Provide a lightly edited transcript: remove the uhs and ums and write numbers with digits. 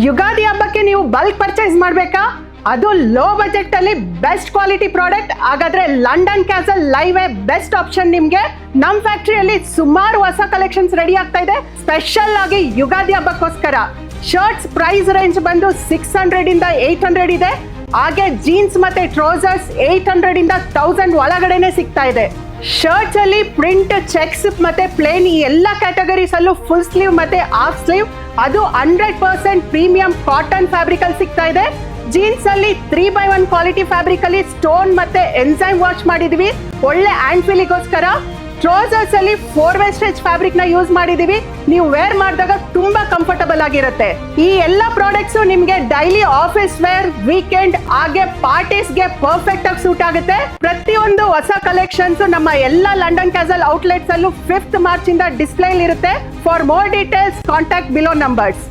ಯುಗಾದಿ ಹಬ್ಬಕ್ಕೆ ನೀವು bulk purchase ಮಾಡಬೇಕಾ? ಅದು ಲೋ ಬಜೆಟ್ ಅಲ್ಲಿ ಬೆಸ್ಟ್ ಕ್ವಾಲಿಟಿ ಪ್ರಾಡಕ್ಟ್. ಹಾಗಾದ್ರೆ London castle live best option ನಿಮ್ಗೆ. ನಮ್ ಫ್ಯಾಕ್ಟರಿಯಲ್ಲಿ ಸುಮಾರು ಹೊಸ ಕಲೆಕ್ಷನ್ಸ್ ರೆಡಿ ಆಗ್ತಾ ಇದೆ. ಸ್ಪೆಷಲ್ ಆಗಿ ಯುಗಾದಿ ಹಬ್ಬಕ್ಕೋಸ್ಕರ ಶರ್ಟ್ಸ್ ಪ್ರೈಸ್ ರೇಂಜ್ ಬಂದು 600 ಇಂದ 800 ಇದೆ. ಹಾಗೆ ಜೀನ್ಸ್ ಮತ್ತೆ ಟ್ರೌಸರ್ಸ್ 800 ಇಂದ 1000 ಒಳಗಡೆನೆ ಸಿಗ್ತಾ ಇದೆ. ಶರ್ಟ್ಸ್ ಅಲ್ಲಿ ಪ್ರಿಂಟ್, ಚೆಕ್ಸ್ ಮತ್ತೆ ಪ್ಲೇನ್ ಈ ಎಲ್ಲ ಕ್ಯಾಟಗರೀಸ್ ಅಲ್ಲೂ ಫುಲ್ ಸ್ಲೀವ್ ಮತ್ತೆ ಹಾಫ್ ಸ್ಲೀವ್ ಅದು 100% ಪ್ರೀಮಿಯಂ ಕಾಟನ್ ಫ್ಯಾಬ್ರಿಕ್ ಅಲ್ಲಿ ಸಿಗ್ತಾ ಇದೆ. ಜೀನ್ಸ್ ಅಲ್ಲಿ 3x1 ಕ್ವಾಲಿಟಿ ಫ್ಯಾಬ್ರಿಕ್ ಅಲ್ಲಿ ಸ್ಟೋನ್ ಮತ್ತೆ ಎನ್ಸೈಮ್ ವಾಶ್ ಮಾಡಿದೀವಿ, ಒಳ್ಳೆ ಹ್ಯಾಂಡ್ ಫೀಲಿಗೋಸ್ಕರ. ಟ್ರೌಸರ್ಸ್ ಅಲ್ಲಿ 4-way ಸ್ಟ್ರೆಚ್ ಫ್ಯಾಬ್ರಿಕ್ ನ ಯೂಸ್ ಮಾಡಿದೀವಿ. ನೀವು ವೇರ್ ಮಾಡಿದಾಗ ತುಂಬಾ ಕಂಫರ್ಟಬಲ್ ಆಗಿರುತ್ತೆ. ಈ ಎಲ್ಲ ಪ್ರಾಡಕ್ಟ್ಸ್ ನಿಮ್ಗೆ ಡೈಲಿ ಆಫೀಸ್ ವೇರ್, ವೀಕೆಂಡ್ ಹಾಗೆ ಪಾರ್ಟೀಸ್ಗೆ ಪರ್ಫೆಕ್ಟ್ ಆಗಿ ಸೂಟ್ ಆಗುತ್ತೆ. ಪ್ರತಿಯೊಂದು ಹೊಸ ಕಲೆಕ್ಷನ್ಸ್ ನಮ್ಮ ಎಲ್ಲ ಲಂಡನ್ ಕ್ಯಾಸಲ್ ಔಟ್ಲೆಟ್ಸ್ ಅಲ್ಲೂ 5th ಮಾರ್ಚ್ ಇಂದ ಡಿಸ್ಪ್ಲೇ ಇರುತ್ತೆ. For more details contact below numbers.